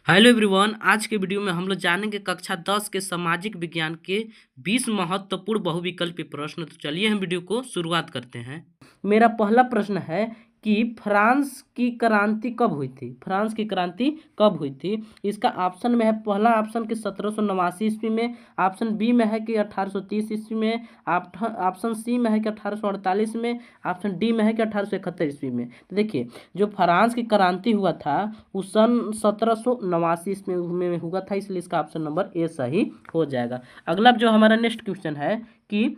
Hello everyone. आज के video में हम लोग जानेंगे कक्षा 10 के सामाजिक विज्ञान के 20 महत्वपूर्ण बहुविकल्पी प्रश्न। तो चलिए हम वीडियो को शुरुआत करते हैं। मेरा पहला प्रश्न है कि फ्रांस की क्रांति कब हुई थी। फ्रांस की क्रांति कब हुई थी। इसका ऑप्शन में है, पहला ऑप्शन कि 1789 ईस्वी में, ऑप्शन बी में है कि 1830 ईस्वी में, ऑप्शन सी में है कि 1848 में, ऑप्शन डी में है कि 1871 ईस्वी में। तो देखिए, जो फ्रांस की क्रांति हुआ था उस सन 1789 ईस्वी में हुआ था, इसलिए इसका ऑप्शन नंबर ए सही हो जाएगा। अगला जो हमारा नेक्स्ट क्वेश्चन है कि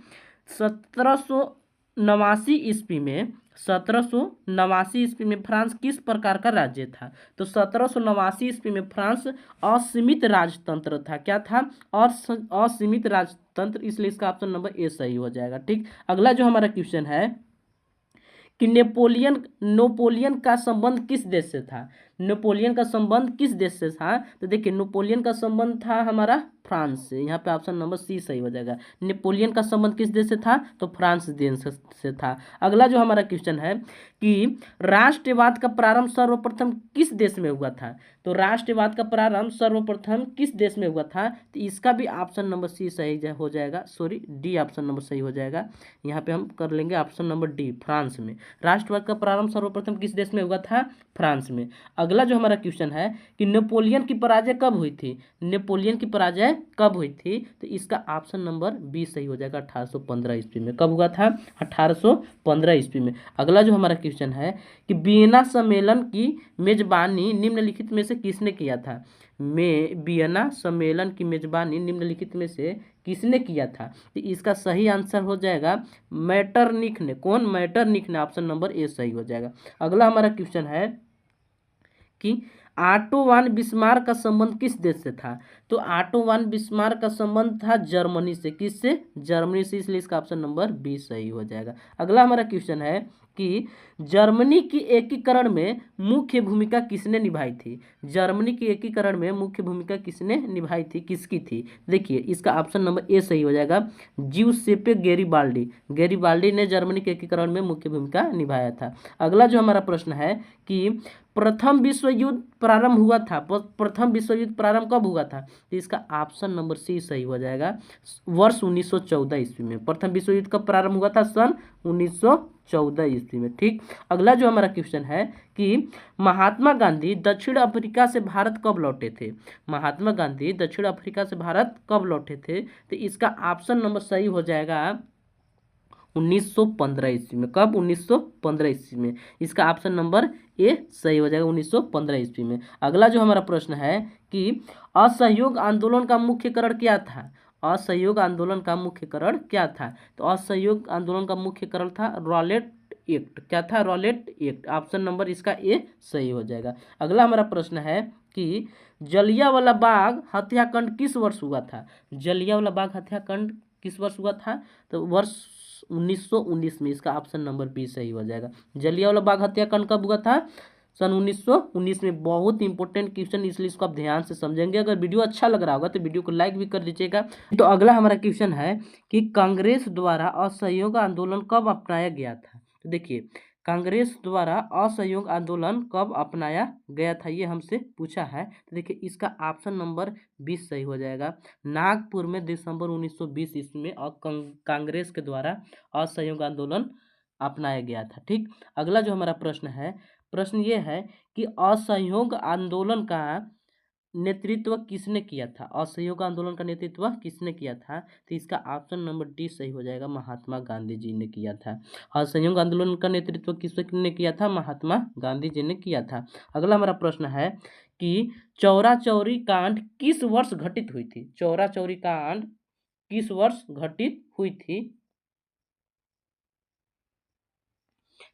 1789 ईस्वी में फ्रांस किस प्रकार का राज्य था। तो 1789 ईस्वी में फ्रांस असीमित राजतंत्र था। क्या था? असीमित राजतंत्र, इसलिए इसका ऑप्शन नंबर ए सही हो जाएगा। ठीक। अगला जो हमारा क्वेश्चन है कि नेपोलियन का संबंध किस देश से था। नेपोलियन का संबंध किस देश से था? तो देखिए, नेपोलियन का संबंध था हमारा फ्रांस से। यहाँ पे ऑप्शन नंबर सी सही हो जाएगा। नेपोलियन का संबंध किस देश से था? तो फ्रांस देश से था। अगला जो हमारा क्वेश्चन है कि राष्ट्रवाद का प्रारंभ सर्वप्रथम किस देश में हुआ था। तो राष्ट्रवाद का प्रारंभ सर्वप्रथम किस देश में हुआ था? तो इसका भी ऑप्शन नंबर सी सही हो जाएगा, सॉरी डी ऑप्शन नंबर सही हो जाएगा। यहाँ पे हम कर लेंगे ऑप्शन नंबर डी, फ्रांस में। राष्ट्रवाद का प्रारंभ सर्वप्रथम किस देश में हुआ था? फ्रांस में। अगला जो हमारा क्वेश्चन है कि नेपोलियन की पराजय कब हुई थी। नेपोलियन की पराजय कब हुई थी? तो इसका ऑप्शन नंबर बी सही हो जाएगा, 1815 ईस्वी में। कब हुआ था? 1815 ईस्वी में। अगला जो हमारा क्वेश्चन है कि वियना सम्मेलन की मेजबानी निम्नलिखित में से किसने किया था। वियना सम्मेलन की मेजबानी निम्नलिखित में से किसने किया था? तो इसका सही आंसर हो जाएगा मैटरनिख ने। कौन? मैटरनिख ने। ऑप्शन नंबर ए सही हो जाएगा। अगला हमारा क्वेश्चन है कि ऑटो वन बिस्मार्क का संबंध किस देश से था। तो ऑटो वन बिस्मार्क का संबंध था जर्मनी से। किससे? जर्मनी से, इसलिए इसका ऑप्शन नंबर बी सही हो जाएगा। अगला हमारा क्वेश्चन है कि जर्मनी की एकीकरण में मुख्य भूमिका किसने निभाई थी। जर्मनी की एकीकरण में मुख्य भूमिका किसने निभाई थी, किसकी थी? देखिए, इसका ऑप्शन नंबर ए सही हो जाएगा, ज्यूसेppe गेरिबाल्डी। गेरिबाल्डी ने जर्मनी के एकीकरण में मुख्य भूमिका निभाया था। अगला जो हमारा प्रश्न है कि प्रथम विश्व युद्ध प्रारंभ हुआ था। प्रथम विश्व युद्ध प्रारंभ कब हुआ था? तो इसका ऑप्शन नंबर सी सही हो जाएगा, वर्ष 1914 ईस्वी में। प्रथम विश्व युद्ध कब प्रारंभ हुआ था? सन 1914 ईस्वी में। ठीक। अगला जो हमारा क्वेश्चन है कि महात्मा गांधी दक्षिण अफ्रीका से भारत कब लौटे थे। महात्मा गांधी दक्षिण अफ्रीका से भारत कब लौटे थे? तो इसका ऑप्शन नंबर सही हो जाएगा 1915 ईस्वी में। कब? 1915 ईस्वी में। इसका ऑप्शन नंबर ए सही हो जाएगा, 1915 ईस्वी में। अगला जो हमारा प्रश्न है कि असहयोग आंदोलन का मुख्य कारण क्या था। असहयोग आंदोलन का मुख्य कारण क्या था? तो असहयोग आंदोलन का मुख्य कारण था रॉलेट एक्ट। क्या था? Rowlatt act. ऑप्शन नंबर इसका ए सही हो जाएगा। अगला हमारा प्रश्न है कि जलियांवाला बाग हत्याकांड किस वर्ष हुआ था। जलियांवाला बाग हत्याकांड किस वर्ष हुआ था? तो वर्ष 1919 में। इसका ऑप्शन नंबर बी सही हो जाएगा। जलियांवाला बाग हत्याकांड कब हुआ था? सन 1919 में। बहुत इंपॉर्टेंट क्वेश्चन, इसलिए इसको आप ध्यान से समझेंगे। अगर वीडियो अच्छा लग रहा होगा तो वीडियो को लाइक भी कर दीजिएगा। तो अगला हमारा क्वेश्चन है कि कांग्रेस द्वारा असहयोग आंदोलन कब अपनाया गया था। तो देखिए, कांग्रेस द्वारा असहयोग आंदोलन कब अपनाया गया था, ये हमसे पूछा है। तो देखिए, इसका ऑप्शन नंबर 20 सही हो जाएगा। नागपुर में दिसंबर 1920 ईस्वी में कांग्रेस के द्वारा असहयोग आंदोलन अपनाया गया था। ठीक। अगला जो हमारा प्रश्न है, प्रश्न ये है कि असहयोग आंदोलन का नेतृत्व किसने किया था। असहयोग आंदोलन का नेतृत्व किसने किया था? तो इसका ऑप्शन नंबर डी सही हो जाएगा, महात्मा गांधी जी ने किया था। असहयोग आंदोलन का नेतृत्व किसने किया था? महात्मा गांधी जी ने किया था। अगला हमारा प्रश्न है कि चौरा चौरी कांड किस वर्ष घटित हुई थी। चौरा चौरी कांड किस वर्ष घटित हुई थी?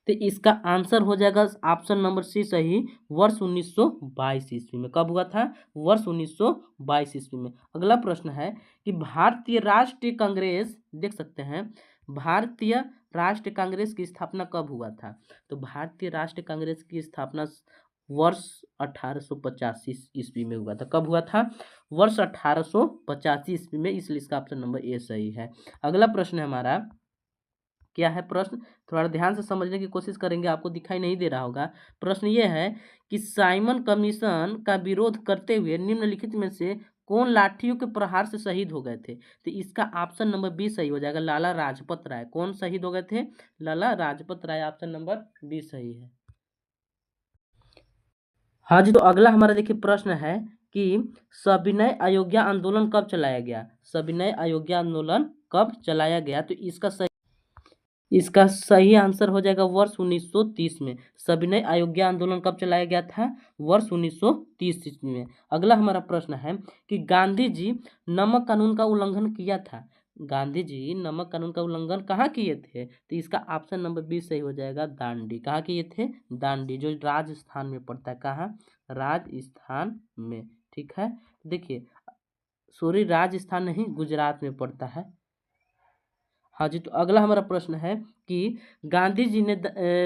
तो इसका आंसर हो जाएगा ऑप्शन नंबर सी सही, वर्ष 1922 ईस्वी में। कब हुआ था? वर्ष 1922 ईस्वी में। अगला प्रश्न है कि भारतीय राष्ट्रीय कांग्रेस, देख सकते हैं, भारतीय राष्ट्रीय कांग्रेस की स्थापना कब हुआ था। तो भारतीय राष्ट्रीय कांग्रेस की स्थापना वर्ष 1885 ईस्वी में हुआ था। कब हुआ था? वर्ष 1885 ईस्वी में, इसलिए इसका ऑप्शन नंबर ए सही है। अगला प्रश्न है हमारा क्या है प्रश्न, थोड़ा ध्यान से समझने की कोशिश करेंगे, आपको दिखाई नहीं दे रहा होगा। प्रश्न ये है कि साइमन कमीशन का विरोध करते हुए निम्नलिखित में से कौन लाठियों के प्रहार से शहीद हो गए थे? तो इसका ऑप्शन नंबर बी सही हो जाएगा, लाला राजपत राय। कौन शहीद हो गए थे? लाला राजपत राय। ऑप्शन नंबर बी सही है। हाँ जी, तो अगला हमारा देखिए प्रश्न है कि सविनय अयोध्या आंदोलन कब चलाया गया? सविनय अयोध्या आंदोलन कब चलाया गया? तो इसका सही आंसर हो जाएगा वर्ष 1930 में। सविनय अयोध्या आंदोलन कब चलाया गया था? वर्ष 1930 ईस्वी में। अगला हमारा प्रश्न है कि गांधी जी नमक कानून का उल्लंघन किया था। गांधी जी नमक कानून का उल्लंघन कहाँ किए थे? तो इसका ऑप्शन नंबर बी सही हो जाएगा, दांडी। कहाँ किए थे? दांडी, जो राजस्थान में पड़ता है। कहाँ? राजस्थान में। ठीक है, देखिए सॉरी, राजस्थान नहीं, गुजरात में पड़ता है। हाँ जी, तो अगला हमारा प्रश्न है कि गांधी जी ने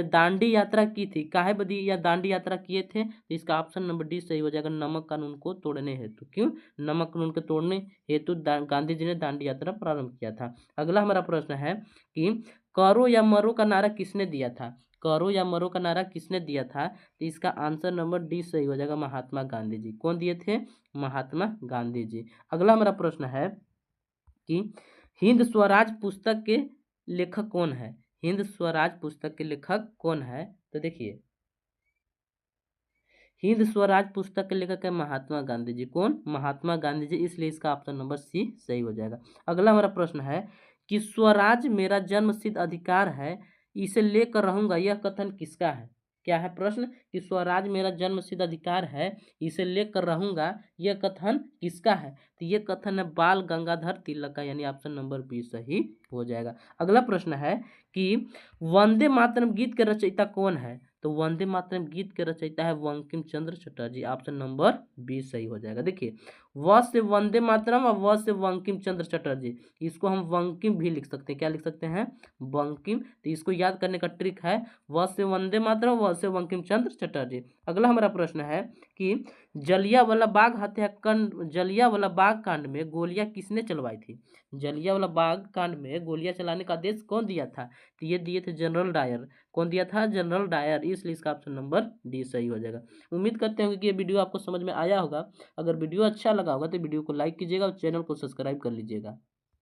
दांडी यात्रा की थी, काहे बदी या दांडी यात्रा किए थे? तो इसका ऑप्शन नंबर डी सही हो जाएगा, नमक कानून को तोड़ने हेतु। क्यों? नमक कानून के तोड़ने हेतु गांधी जी ने दांडी यात्रा प्रारंभ किया था। अगला हमारा प्रश्न है कि करो या मरो का नारा किसने दिया था? करो या मरो का नारा किसने दिया था? तो इसका आंसर नंबर डी सही हो जाएगा, महात्मा गांधी जी। कौन दिए थे? महात्मा गांधी जी। अगला हमारा प्रश्न है कि हिंद स्वराज पुस्तक के लेखक कौन है? हिंद स्वराज पुस्तक के लेखक कौन है? तो देखिए हिंद स्वराज पुस्तक के लेखक है महात्मा गांधी जी। कौन? महात्मा गांधी जी, इसलिए इसका ऑप्शन नंबर सी सही हो जाएगा। अगला हमारा प्रश्न है कि स्वराज मेरा जन्मसिद्ध अधिकार है, इसे लेकर रहूंगा, यह कथन किसका है? क्या है प्रश्न? कि स्वराज मेरा जन्मसिद्ध अधिकार है, इसे लेकर रहूंगा, यह कथन किसका है? तो ये कथन है बाल गंगाधर तिलक का, यानी ऑप्शन नंबर बी सही हो जाएगा। अगला प्रश्न है कि वंदे मातरम गीत के रचयिता कौन है? तो वंदे मातरम गीत के रचयिता है Bankim Chandra Chatterjee. Option number B सही हो जाएगा। देखिए व से वंदे मातरम और व से बंकिम चंद्र चटर्जी, इसको हम बंकिम भी लिख सकते हैं। क्या लिख सकते हैं? बंकिम। तो इसको याद करने का ट्रिक है व से वंदे मातरम, व से बंकिम चंद्र चटर्जी। अगला हमारा प्रश्न है कि जलियांवाला बाग कांड में गोलियां किसने चलवाई थी? जलियांवाला बाग कांड में गोलियां चलाने का आदेश कौन दिया था? तो ये दिए थे जनरल डायर। कौन दिया था? जनरल डायर, इसलिए इसका ऑप्शन नंबर डी सही हो जाएगा। उम्मीद करते हैं कि ये वीडियो आपको समझ में आया होगा। अगर वीडियो अच्छा लगा होगा तो वीडियो को लाइक कीजिएगा और चैनल को सब्सक्राइब कर लीजिएगा।